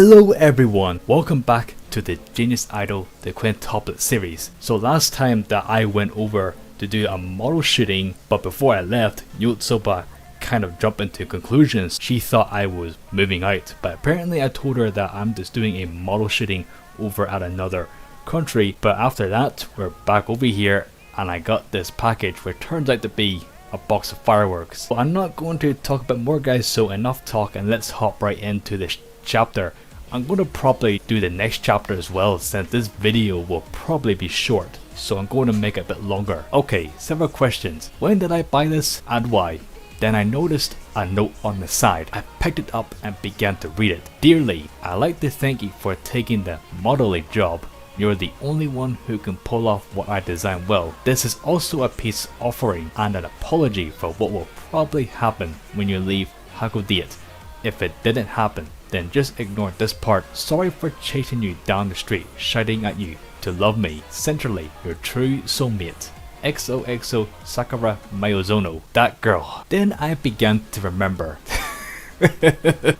Hello everyone, welcome back to the Genius Idol the Quintuplet series. So last time that I went over to do a model shooting, but before I left, Yotsuba kind of jumped into conclusions. She thought I was moving out, but apparently I told her that I'm just doing a model shooting over at another country. But after that, we're back over here and I got this package which turns out to be a box of fireworks. But I'm not going to talk about more, guys, so enough talk and let's hop right into this chapter. I'm going to probably do the next chapter as well, since this video will probably be short, so I'm going to make it a bit longer. Okay, several questions. When did I buy this and why? Then I noticed a note on the side. I picked it up and began to read it. Dear Lee, I'd like to thank you for taking the modeling job. You're the only one who can pull off what I design well. This is also a peace offering and an apology for what will probably happen when you leave Hagodiet. If it didn't happen, then just ignore this part. Sorry for chasing you down the street, shouting at you to love me. Sincerely, your true soulmate. XOXO Sakura Mayozono. That girl. Then I began to remember.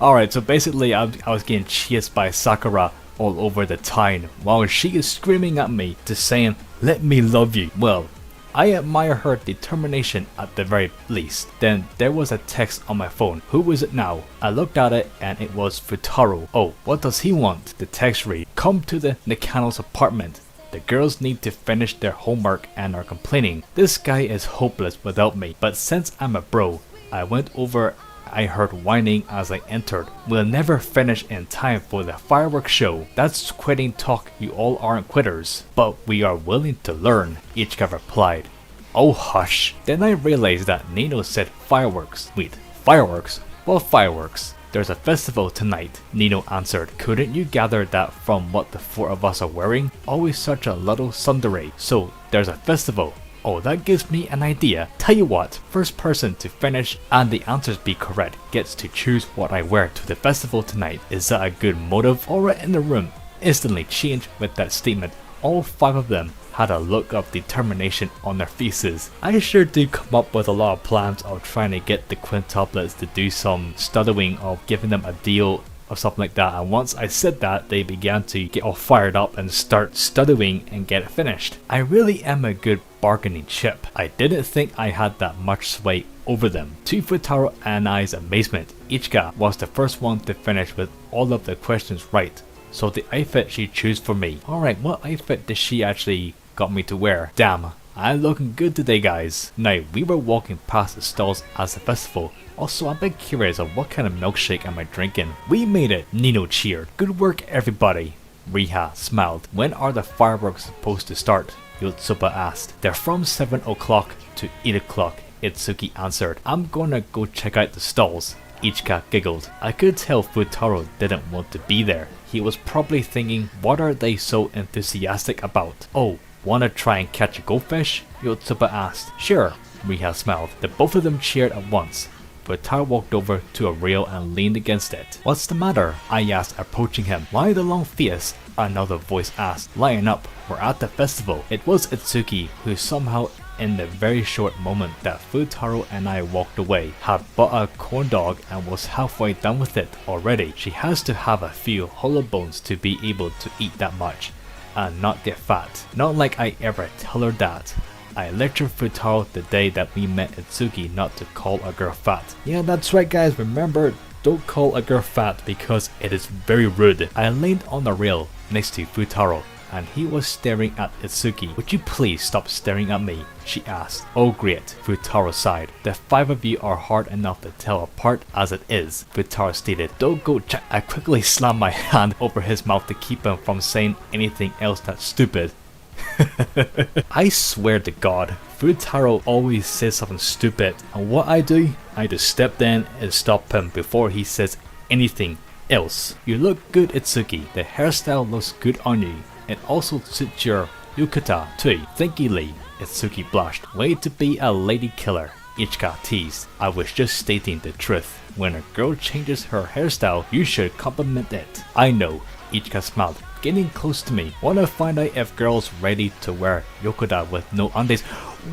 Alright, so basically I was getting chased by Sakura all over the town while she is screaming at me to saying, let me love you. Well, I admire her determination at the very least. Then there was a text on my phone. Who was it now? I looked at it and it was Futaro. Oh, what does he want? The text read, come to the Nakano's apartment. The girls need to finish their homework and are complaining. This guy is hopeless without me. But since I'm a bro, I went over. I heard whining as I entered. We'll never finish in time for the fireworks show. That's quitting talk, you all aren't quitters. But we are willing to learn, Ichika replied. Oh hush. Then I realized that Nino said fireworks. Wait, fireworks? What fireworks? There's a festival tonight, Nino answered. Couldn't you gather that from what the four of us are wearing? Always such a little tsundere. So there's a festival. Oh, that gives me an idea. Tell you what, first person to finish and the answers be correct gets to choose what I wear to the festival tonight. Is that a good motive? Aura in the room instantly changed with that statement. All five of them had a look of determination on their faces. I sure do come up with a lot of plans of trying to get the quintuplets to do some studying, of giving them a deal or something like that, and once I said that, they began to get all fired up and start studying and get it finished. I really am a good bargaining chip. I didn't think I had that much sway over them. To Futaro and I's amazement, Ichika was the first one to finish with all of the questions right, so the outfit she chose for me. Alright, what outfit did she actually got me to wear? Damn, I'm looking good today, guys. Now, we were walking past the stalls as the festival. Also, I'm a bit curious of what kind of milkshake am I drinking. We made it, Nino cheered. Good work, everybody. Riha smiled. When are the fireworks supposed to start? Yotsuba asked. They're from 7 o'clock to 8 o'clock, Itsuki answered. I'm gonna go check out the stalls. Ichika giggled. I could tell Futaro didn't want to be there. He was probably thinking, what are they so enthusiastic about? Oh, wanna try and catch a goldfish? Yotsuba asked. Sure, Riha smiled. The both of them cheered at once. Futaro walked over to a rail and leaned against it. What's the matter? I asked, approaching him. Why the long face? Another voice asked. Lighten up, we're at the festival. It was Itsuki who somehow, in the very short moment that Futaro and I walked away, had bought a corn dog and was halfway done with it already. She has to have a few hollow bones to be able to eat that much and not get fat. Not like I ever tell her that. I lectured Futaro the day that we met Itsuki not to call a girl fat. Yeah, that's right, guys, remember, don't call a girl fat because it is very rude. I leaned on the rail next to Futaro and he was staring at Itsuki. Would you please stop staring at me? She asked. Oh great, Futaro sighed. The five of you are hard enough to tell apart as it is, Futaro stated. Don't go check. I quickly slammed my hand over his mouth to keep him from saying anything else that's stupid. I swear to God, Futaro always says something stupid, and what I do, I just step in and stop him before he says anything else. You look good, Itsuki. The hairstyle looks good on you. It also suits your yukata too. Thank you, Lee. Itsuki blushed. Way to be a lady killer, Ichika teased. I was just stating the truth. When a girl changes her hairstyle, you should compliment it. I know, Ichika smiled. Getting close to me. Wanna find out if girls ready to wear yokota with no undies?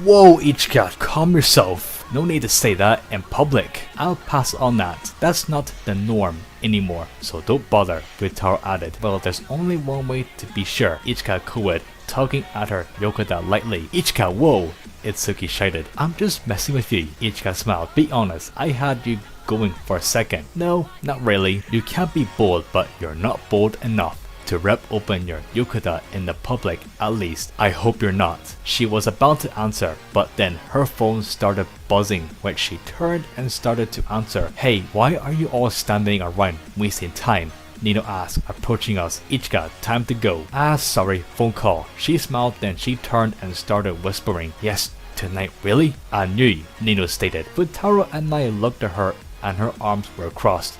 Whoa, Ichika, calm yourself. No need to say that in public. I'll pass on that. That's not the norm anymore, so don't bother, Futaro added. Well, there's only one way to be sure, Ichika cooed, tugging at her yokota lightly. Ichika, whoa! Itsuki shouted. I'm just messing with you. Ichika smiled. Be honest, I had you going for a second. No, not really. You can't be bold, but you're not bold enough to rip open your yokota in the public, at least. I hope you're not. She was about to answer, but then her phone started buzzing when she turned and started to answer. Hey, why are you all standing around wasting time? Nino asked, approaching us. Ichika, time to go. Ah, sorry, phone call. She smiled, then she turned and started whispering. Yes, tonight, really? I knew, Nino stated. Futaro and I looked at her and her arms were crossed.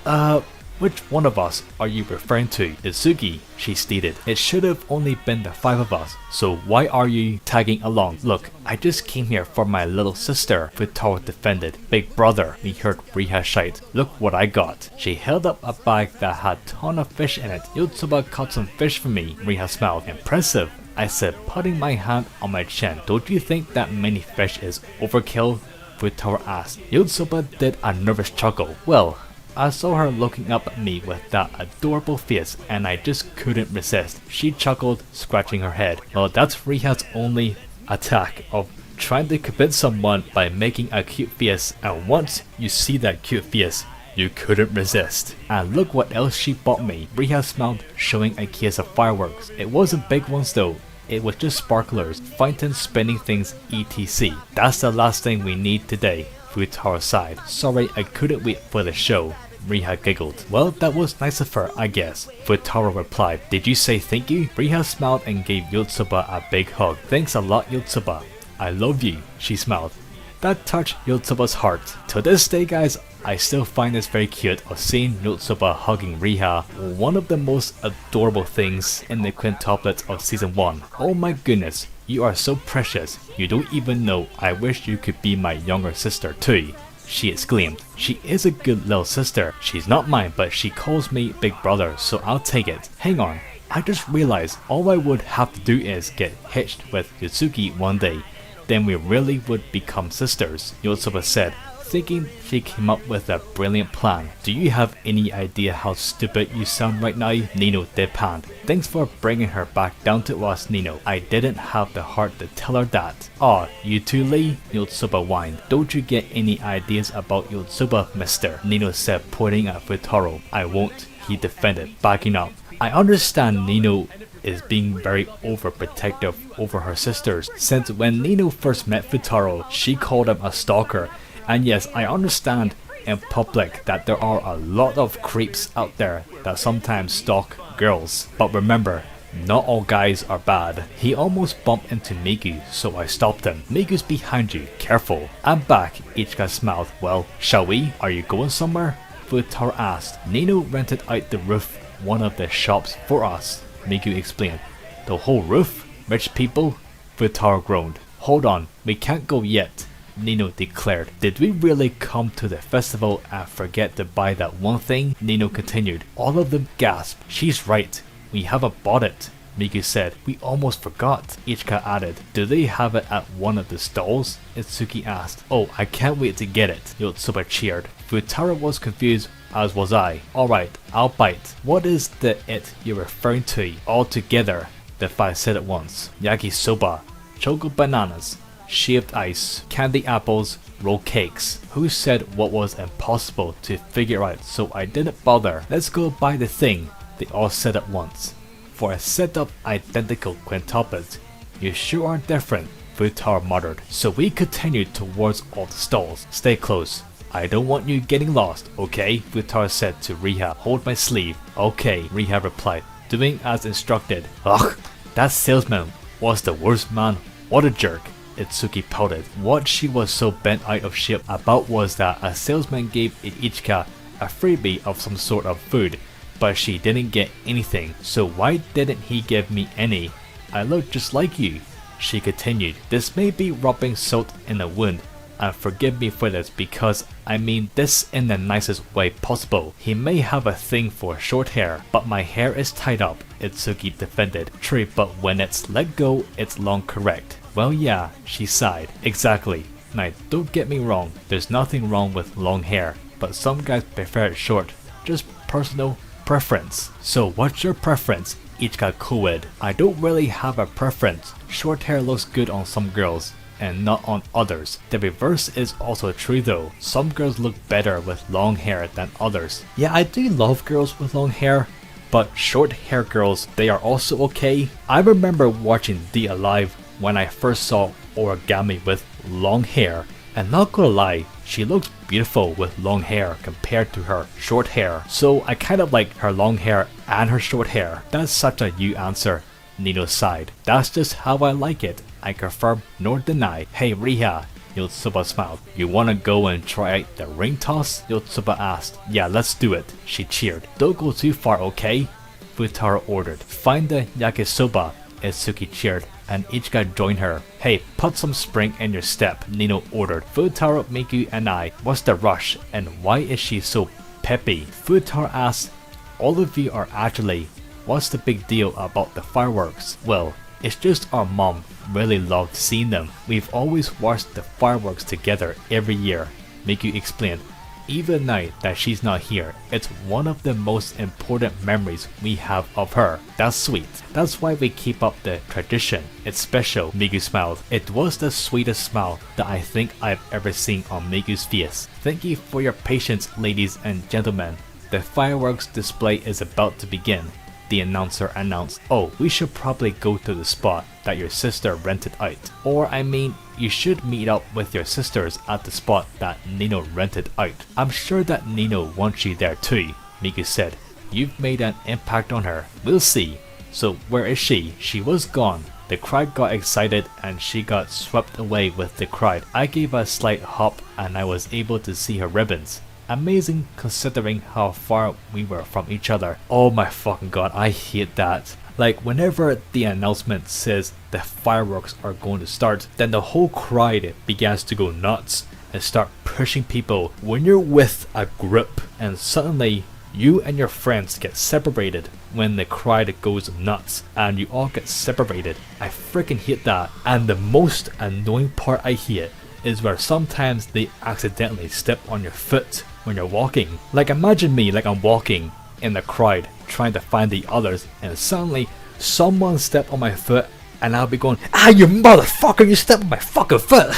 Which one of us are you referring to? Itsuki, she stated. It should have only been the 5 of us, so why are you tagging along? Look, I just came here for my little sister, Futaro defended. Big brother, we heard Riha shout. Look what I got. She held up a bag that had a ton of fish in it. Yotsuba caught some fish for me, Riha smiled. Impressive, I said, putting my hand on my chin. Don't you think that many fish is overkill? Futaro asked. Yotsuba did a nervous chuckle. Well, I saw her looking up at me with that adorable face and I just couldn't resist. She chuckled, scratching her head. Well, that's Riha's only attack of trying to convince someone by making a cute face, and once you see that cute face, you couldn't resist. And look what else she bought me. Riha smiled, showing a case of fireworks. It wasn't big ones though. It was just sparklers, fountain spinning things, etc. That's the last thing we need today, Futaro sighed. Sorry, I couldn't wait for the show. Riha giggled. Well, that was nice of her, I guess. Futaro replied. Did you say thank you? Riha smiled and gave Yotsuba a big hug. Thanks a lot, Yotsuba. I love you, she smiled. That touched Yotsuba's heart. To this day, guys, I still find this very cute of seeing Yotsuba hugging Riha, one of the most adorable things in the quintuplets of season 1. Oh my goodness, you are so precious. You don't even know. I wish you could be my younger sister too, she exclaimed. She is a good little sister. She's not mine, but she calls me big brother, so I'll take it. Hang on, I just realized all I would have to do is get hitched with Yutsuki one day. Then we really would become sisters, Yotsuba said, thinking she came up with a brilliant plan. Do you have any idea how stupid you sound right now? Nino deadpanned. Thanks for bringing her back down to us, Nino. I didn't have the heart to tell her that. Aw, you too, Lee? Yotsuba whined. Don't you get any ideas about Yotsuba, mister? Nino said, pointing at Futaro. I won't, he defended, backing up. I understand Nino is being very overprotective over her sisters. Since when Nino first met Futaro, she called him a stalker. And yes, I understand in public that there are a lot of creeps out there that sometimes stalk girls. But remember, not all guys are bad. He almost bumped into Miku, so I stopped him. Miku's behind you, careful. I'm back, Ichika smiled. Well, shall we? Are you going somewhere? Futaro asked. Nino rented out the roof, one of the shops for us, Miku explained. The whole roof? Rich people? Futaro groaned. Hold on, we can't go yet, Nino declared. Did we really come to the festival and forget to buy that one thing? Nino continued. All of them gasped. She's right. We haven't bought it, Miku said. We almost forgot, Ichika added. Do they have it at one of the stalls? Itsuki asked. Oh, I can't wait to get it, Yotsuba cheered. Futaro was confused, as was I. Alright, I'll bite. What is the it you're referring to? All together, the 5 said at once. Yakisoba, choco bananas, shaved ice, candy apples, roll cakes. Who said what was impossible to figure out, so I didn't bother. Let's go buy the thing, they all said at once. For a set of identical quintuplets, you sure are different, Futaro muttered. So we continued towards all the stalls. Stay close. I don't want you getting lost, okay? Futaro said to Riha. Hold my sleeve. Okay, Riha replied, doing as instructed. Ugh, that salesman was the worst, man. What a jerk. Itsuki pouted. What she was so bent out of shape about was that a salesman gave Ichika a freebie of some sort of food, but she didn't get anything, so why didn't he give me any? I look just like you, she continued. This may be rubbing salt in the wound, and forgive me for this because I mean this in the nicest way possible. He may have a thing for short hair, but my hair is tied up, Itsuki defended. True, but when it's let go, it's long, correct? Well yeah, she sighed. Exactly. Now, don't get me wrong, there's nothing wrong with long hair, but some guys prefer it short. Just personal preference. So what's your preference? Ichika co-ed. I don't really have a preference. Short hair looks good on some girls and not on others. The reverse is also true though. Some girls look better with long hair than others. Yeah, I do love girls with long hair, but short hair girls, they are also okay. I remember watching The Alive when I first saw Origami with long hair, and not gonna lie, she looks beautiful with long hair compared to her short hair. So I kind of like her long hair and her short hair. That's such a you answer, Nino sighed. That's just how I like it. I confirm nor deny. Hey Riha, Yotsuba smiled. You wanna go and try out the ring toss? Yotsuba asked. Yeah, let's do it, she cheered. Don't go too far, okay? Futaro ordered. Find the yakisoba, Itsuki cheered, and Ichika joined her. Hey, put some spring in your step, Nino ordered. Futaro, Miku, and I. What's the rush, and why is she so peppy? Futaro asked. All of you are actually. What's the big deal about the fireworks? Well, it's just our mom really loved seeing them. We've always watched the fireworks together every year, Miku explained. Even now that she's not here, it's one of the most important memories we have of her. That's sweet. That's why we keep up the tradition. It's special, Miku smiled. It was the sweetest smile that I think I've ever seen on Miku's face. Thank you for your patience, ladies and gentlemen. The fireworks display is about to begin, the announcer announced. Oh, we should probably go to the spot that your sister rented out. Or I mean, you should meet up with your sisters at the spot that Nino rented out. I'm sure that Nino wants you there too, Miku said. You've made an impact on her. We'll see. So where is she? She was gone. The crowd got excited and she got swept away with the crowd. I gave a slight hop and I was able to see her ribbons. Amazing considering how far we were from each other. Oh my fucking god, I hate that. Like whenever the announcement says the fireworks are going to start, then the whole crowd begins to go nuts and start pushing people. When you're with a group and suddenly you and your friends get separated when the crowd goes nuts and you all get separated, I freaking hate that. And the most annoying part I hate is where sometimes they accidentally step on your foot when you're walking. Like imagine me, like I'm walking in the crowd trying to find the others and suddenly someone stepped on my foot and I'll be going, ah, you motherfucker, you stepped on my fucking foot.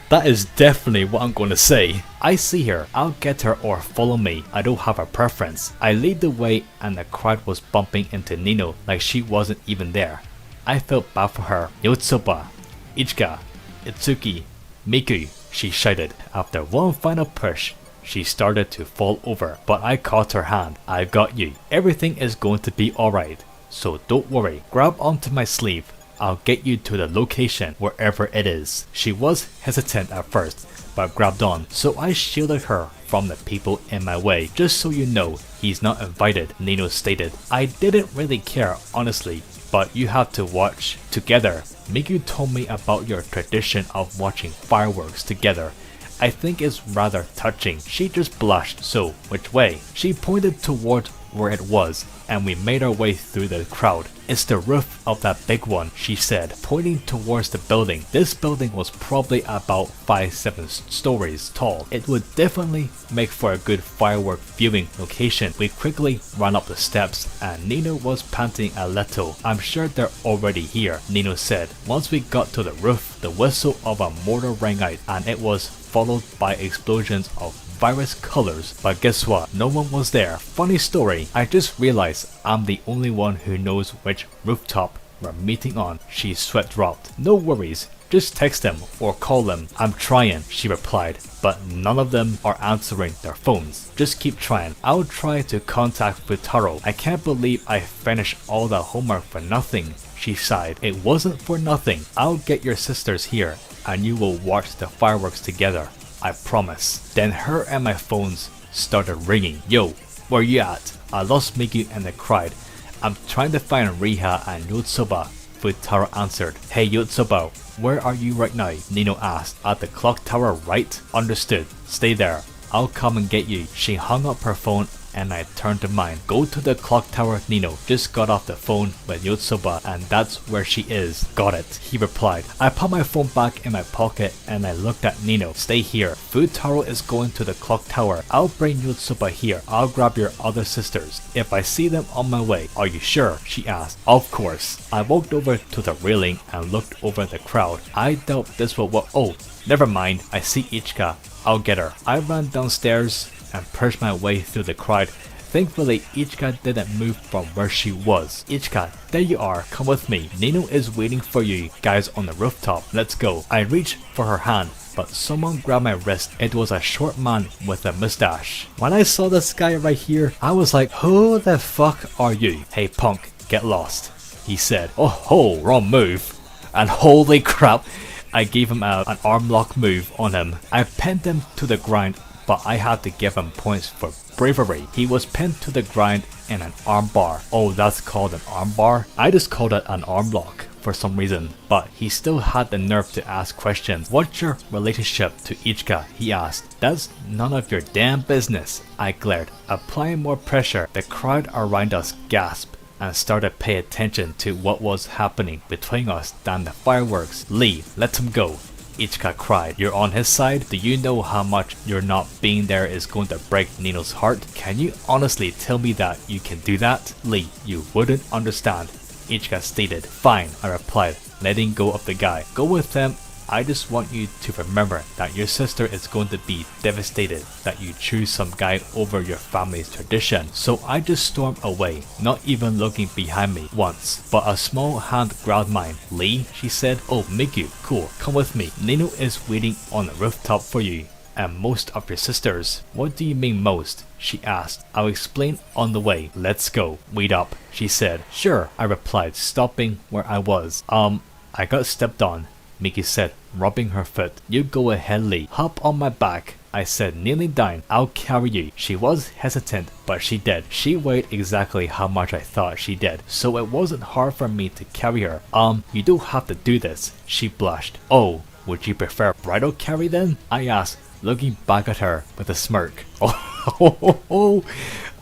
That is definitely what I'm going to say. I see her, I'll get her or follow me, I don't have a preference. I lead the way and the crowd was bumping into Nino like she wasn't even there. I felt bad for her. Yotsuba, Ichika, Itsuki, Miku, she shouted. After one final push, she started to fall over, but I caught her hand. I got you. Everything is going to be alright, so don't worry. Grab onto my sleeve. I'll get you to the location wherever it is. She was hesitant at first, but grabbed on, so I shielded her from the people in my way. Just so you know, he's not invited, Nino stated. I didn't really care, honestly, but you have to watch together. Miku told me about your tradition of watching fireworks together. I think it's rather touching. She just blushed. So, which way? She pointed toward where it was, and we made our way through the crowd. It's the roof of that big one, she said, pointing towards the building. This building was probably about 5-7 stories tall. It would definitely make for a good firework viewing location. We quickly ran up the steps and Nino was panting a little. I'm sure they're already here, Nino said. Once we got to the roof, the whistle of a mortar rang out and it was followed by explosions of virus colors, but guess what? No one was there. Funny story, I just realized I'm the only one who knows which rooftop we're meeting on, she sweat-dropped. No worries, just text them or call them. I'm trying, she replied, but none of them are answering their phones. Just keep trying. I'll try to contact Futaro. I can't believe I finished all the homework for nothing, she sighed. It wasn't for nothing. I'll get your sisters here and you will watch the fireworks together. I promise. Then her and my phones started ringing. Yo, where you at? I lost Miku and the crowd. I'm trying to find Riha and Yotsuba, Futaro answered. Hey Yotsuba, where are you right now? Nino asked. At the clock tower, right? Understood. Stay there. I'll come and get you. She hung up her phone and I turned to mine. Go to the clock tower, Nino. Just got off the phone with Yotsuba and that's where she is. Got it, he replied. I put my phone back in my pocket and I looked at Nino. Stay here. Futaro is going to the clock tower. I'll bring Yotsuba here. I'll grab your other sisters if I see them on my way. Are you sure? She asked. Of course. I walked over to the railing and looked over the crowd. I doubt this will work. Oh, never mind. I see Ichika. I'll get her. I ran downstairs and pushed my way through the crowd. Thankfully, Ichika didn't move from where she was. Ichika, there you are. Come with me. Nino is waiting for you guys on the rooftop. Let's go. I reached for her hand, but someone grabbed my wrist. It was a short man with a mustache. When I saw this guy right here, I was like, who the fuck are you? Hey punk, get lost, he said. Oh ho, wrong move. And holy crap, I gave him an arm lock move on him. I pinned him to the ground, but I had to give him points for bravery. He was pinned to the ground in an arm bar. Oh, that's called an arm bar? I just called it an arm lock for some reason, but he still had the nerve to ask questions. What's your relationship to Ichika? He asked. That's none of your damn business, I glared. Applying more pressure, the crowd around us gasped and started to pay attention to what was happening between us than the fireworks. Lee, let him go, Ichika cried. You're on his side? Do you know how much your not being there is going to break Nino's heart? Can you honestly tell me that you can do that? Lee, you wouldn't understand, Ichika stated. Fine, I replied, letting go of the guy. Go with them. I just want you to remember that your sister is going to be devastated that you choose some guy over your family's tradition. So I just stormed away, not even looking behind me once. But a small hand grabbed mine. Lee, she said. Oh, Miku, cool, come with me. Nino is waiting on the rooftop for you and most of your sisters. What do you mean most? She asked. I'll explain on the way. Let's go. Wait up, she said. Sure, I replied, stopping where I was. I got stepped on, Miki said, rubbing her foot. You go ahead, Lee. Hop on my back, I said, kneeling down. I'll carry you. She was hesitant, but she did. She weighed exactly how much I thought she did, so it wasn't hard for me to carry her. You don't have to do this, she blushed. Oh, would you prefer bridal carry then? I asked, looking back at her with a smirk. Oh,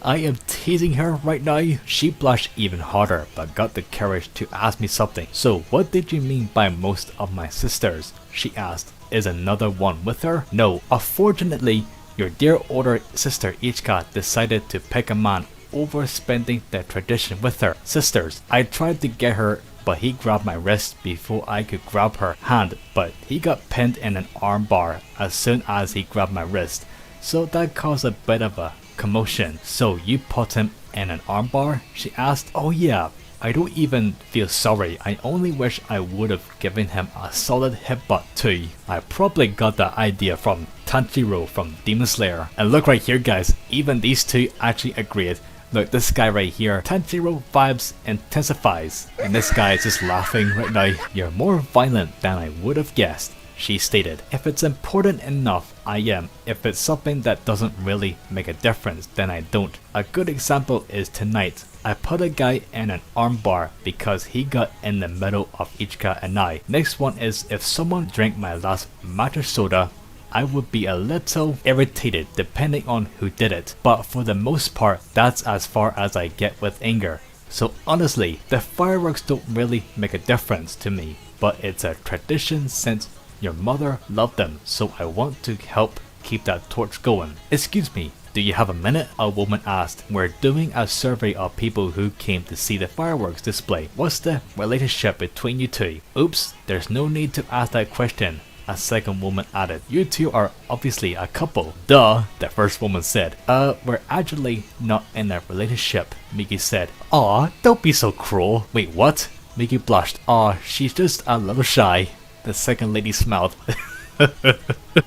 I am teasing her right now. She blushed even harder, but got the courage to ask me something. So what did you mean by most of my sisters? She asked. Is another one with her? No, unfortunately, your dear older sister Ichika decided to pick a man over spending the tradition with her sisters. I tried to get her, but he grabbed my wrist before I could grab her hand, but he got pinned in an arm bar as soon as he grabbed my wrist. So that caused a bit of a commotion. So you put him in an armbar? She asked. Oh yeah, I don't even feel sorry. I only wish I would have given him a solid headbutt too. I probably got that idea from Tanjiro from Demon Slayer. And look right here guys, even these two actually agreed. Look, this guy right here, Tanjiro vibes intensifies. And this guy is just laughing right now. You're more violent than I would have guessed, she stated. If it's important enough, I am. If it's something that doesn't really make a difference, then I don't. A good example is tonight. I put a guy in an armbar because he got in the middle of Ichika and I. Next one is if someone drank my last matcha soda, I would be a little irritated depending on who did it. But for the most part, that's as far as I get with anger. So honestly, the fireworks don't really make a difference to me. But it's a tradition since your mother loved them, so I want to help keep that torch going. Excuse me, do you have a minute? A woman asked. We're doing a survey of people who came to see the fireworks display. What's the relationship between you two? Oops, there's no need to ask that question, a second woman added. You two are obviously a couple. Duh, the first woman said. We're actually not in a relationship, Miki said. Aw, don't be so cruel. Wait, what? Miki blushed. Aw, she's just a little shy. The second lady smiled.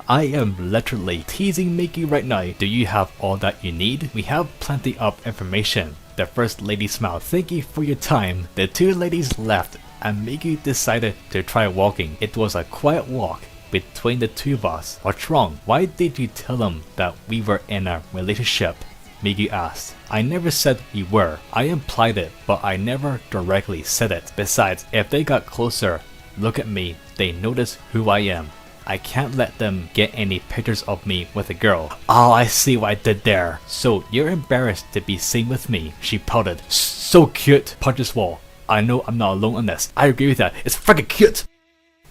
I am literally teasing Miki right now. Do you have all that you need? We have plenty of information. The first lady smiled. Thank you for your time. The two ladies left and Miki decided to try walking. It was a quiet walk between the two of us. What's wrong? Why did you tell them that we were in a relationship? Miki asked. I never said we were. I implied it, but I never directly said it. Besides, if they got closer, look at me, they notice who I am. I can't let them get any pictures of me with a girl. Oh, I see what I did there. So you're embarrassed to be seen with me, she pouted. So cute. Punches wall. I know I'm not alone on this. I agree with that. It's freaking cute.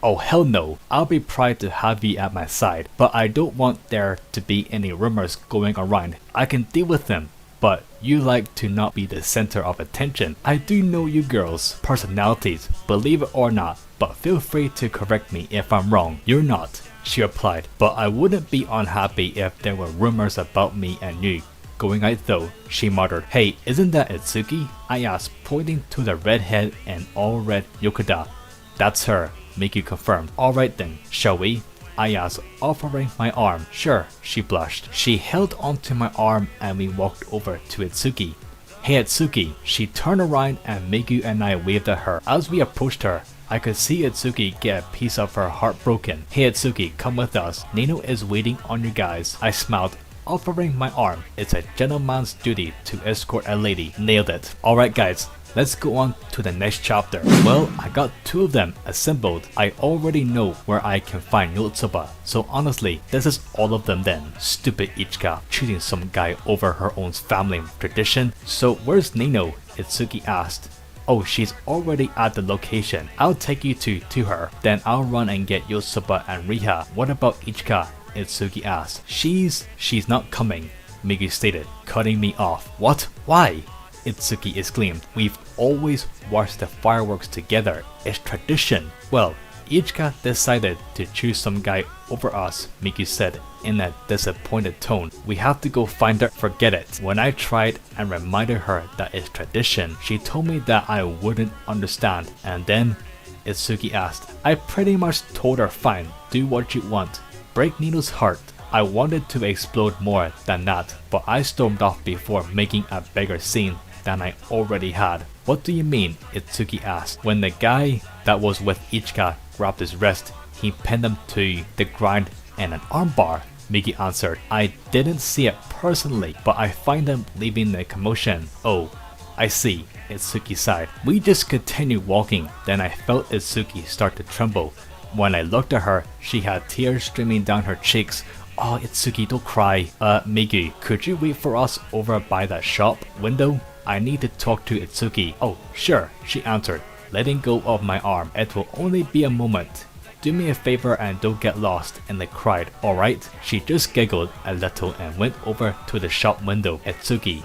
Oh hell no, I'll be proud to have you at my side, but I don't want there to be any rumors going around. I can deal with them, but you like to not be the center of attention. I do know you girls' personalities, believe it or not, but feel free to correct me if I'm wrong. You're not, she replied, but I wouldn't be unhappy if there were rumors about me and you going out though, she muttered. Hey, isn't that Itsuki? I asked, pointing to the redhead and all red Yokota. That's her, Miku confirmed. Alright then, shall we? I asked, offering my arm. Sure, she blushed. She held onto my arm and we walked over to Itsuki. Hey Itsuki. She turned around and Miku and I waved at her. As we approached her, I could see Itsuki get a piece of her heart broken. Hey Itsuki, come with us. Nino is waiting on you guys. I smiled, offering my arm. It's a gentleman's duty to escort a lady. Nailed it. Alright guys, let's go on to the next chapter. Well, I got 2 of them assembled. I already know where I can find Yotsuba, so honestly, this is all of them then. Stupid Ichika, choosing some guy over her own family tradition. So where's Nino? Itsuki asked. Oh, she's already at the location. I'll take you to her. Then I'll run and get Yotsuba and Riha. What about Ichika? Itsuki asked. She's not coming, Miku stated, cutting me off. What? Why? Itsuki exclaimed. We've always watched the fireworks together. It's tradition. Well, Ichika decided to choose some guy over us, Miku said in a disappointed tone. We have to go find her. Forget it. When I tried and reminded her that it's tradition, she told me that I wouldn't understand. And then Itsuki asked. I pretty much told her fine, do what you want. Break Nino's heart. I wanted to explode more than that, but I stormed off before making a bigger scene than I already had. What do you mean? Itsuki asked. When the guy that was with Ichika grabbed his wrist, he pinned him to the ground in an armbar, Miku answered. I didn't see it personally, but I find him leaving the commotion. Oh, I see, Itsuki sighed. We just continued walking, then I felt Itsuki start to tremble. When I looked at her, she had tears streaming down her cheeks. Oh, Itsuki, don't cry. Miku, could you wait for us over by that shop window? I need to talk to Itsuki. Oh, sure, she answered, letting go of my arm. It will only be a moment. Do me a favor and don't get lost in the crowd, alright? She just giggled a little and went over to the shop window. Itsuki,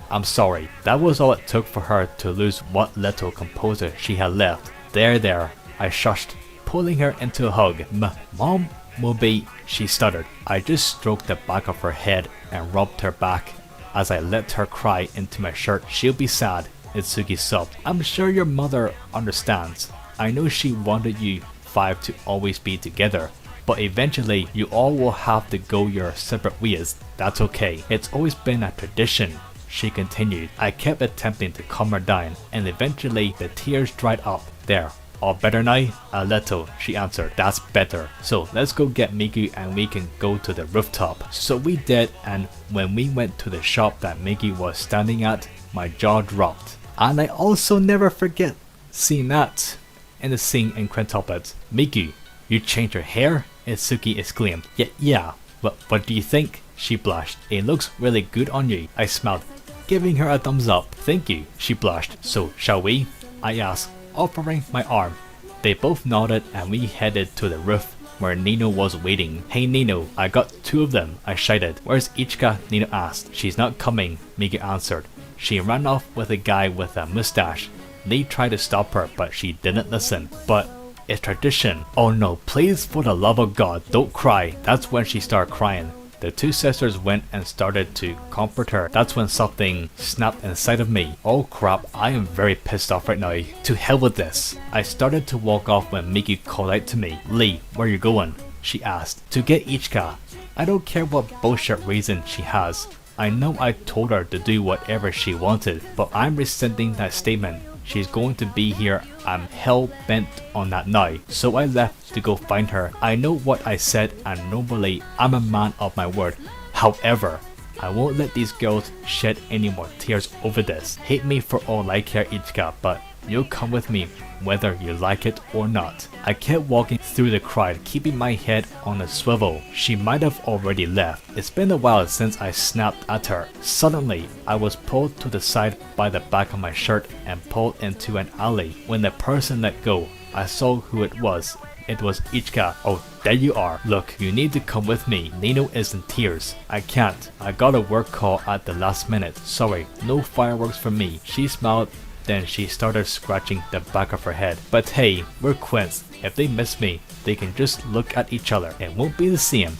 I'm sorry. That was all it took for her to lose what little composure she had left. There, I shushed, pulling her into a hug. Mom, Mobi, she stuttered. I just stroked the back of her head and rubbed her back as I let her cry into my shirt. She'll be sad, Itsuki sobbed. I'm sure your mother understands. I know she wanted you 5 to always be together, but eventually you all will have to go your separate ways. That's okay. It's always been a tradition, she continued. I kept attempting to calm her down, and eventually the tears dried up. There. All better now? A little, she answered. That's better. So let's go get Miku and we can go to the rooftop. So we did, and when we went to the shop that Miku was standing at, my jaw dropped. And I also never forget seeing that in the scene in Quintuplets. Miku, you changed your hair? Itsuki exclaimed. Yeah. What do you think? She blushed. It looks really good on you. I smiled, giving her a thumbs up. Thank you, she blushed. So shall we? I asked, offering my arm. They both nodded and we headed to the roof where Nino was waiting. Hey Nino, I got 2 of them, I shouted. Where's Ichika? Nino asked. She's not coming, Miku answered. She ran off with a guy with a mustache. Lee tried to stop her, but she didn't listen. But it's tradition. Oh no, please, for the love of God, don't cry. That's when she started crying. The 2 sisters went and started to comfort her. That's when something snapped inside of me. Oh crap, I am very pissed off right now. To hell with this. I started to walk off when Miku called out to me. Lee, where you going? She asked. To get Ichika. I don't care what bullshit reason she has. I know I told her to do whatever she wanted, but I'm resenting that statement. She's going to be here. I'm hell bent on that now. So I left to go find her. I know what I said and normally I'm a man of my word. However, I won't let these girls shed any more tears over this. Hate me for all I care, Ichika, but you'll come with me whether you like it or not. I kept walking through the crowd, keeping my head on a swivel. She might have already left. It's been a while since I snapped at her. Suddenly, I was pulled to the side by the back of my shirt and pulled into an alley. When the person let go, I saw who it was. It was Ichika. Oh, there you are. Look, you need to come with me. Nino is in tears. I can't. I got a work call at the last minute. Sorry, no fireworks for me. She smiled. Then she started scratching the back of her head. But hey, we're quints. If they miss me, they can just look at each other. It won't be the same.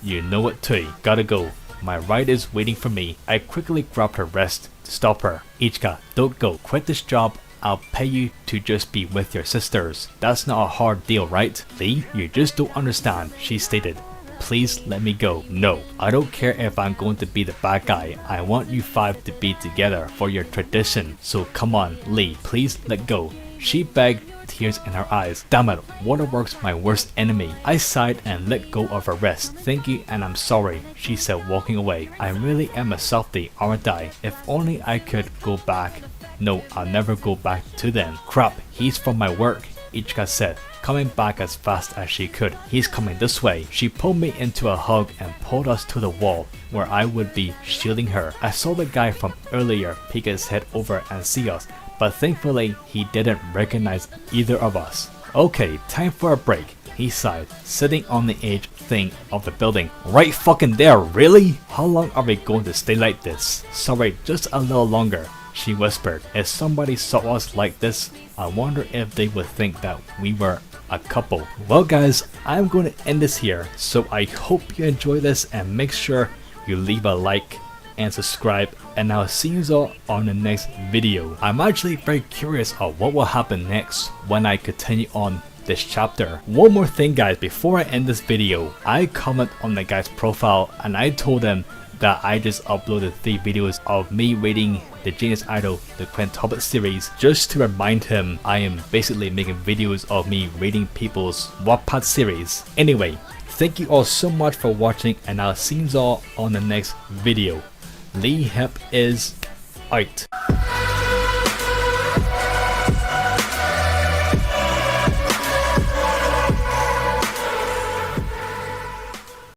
You know it too. Gotta go. My ride is waiting for me. I quickly grabbed her wrist to stop her. Ichika, don't go. Quit this job. I'll pay you to just be with your sisters. That's not a hard deal, right? Lee, you just don't understand, she stated. Please let me go. No, I don't care if I'm going to be the bad guy. I want you 5 to be together for your tradition. So come on, Lee, please let go. She begged, tears in her eyes. Damn it, Waterworks my worst enemy. I sighed and let go of her wrist. Thank you and I'm sorry, she said, walking away. I really am a softie, aren't I? If only I could go back. No, I'll never go back to them. Crap, he's from my work, Ichika said, coming back as fast as she could. He's coming this way. She pulled me into a hug and pulled us to the wall where I would be shielding her. I saw the guy from earlier peek his head over and see us, but thankfully he didn't recognize either of us. Okay, time for a break, he sighed, sitting on the edge thing of the building. Right fucking there, really? How long are we going to stay like this? Sorry, just a little longer, she whispered. If somebody saw us like this, I wonder if they would think that we were a couple. Well guys, I'm going to end this here, so I hope you enjoy this and make sure you leave a like and subscribe, and I'll see you all on the next video. I'm actually very curious of what will happen next when I continue on this chapter. One more thing guys, before I end this video, I comment on the guy's profile and I told him that I just uploaded 3 videos of me reading the Genius Idol, the Quintuplet series, just to remind him I am basically making videos of me reading people's Wattpad series. Anyway, thank you all so much for watching and I'll see you all on the next video. Lee Hep is out.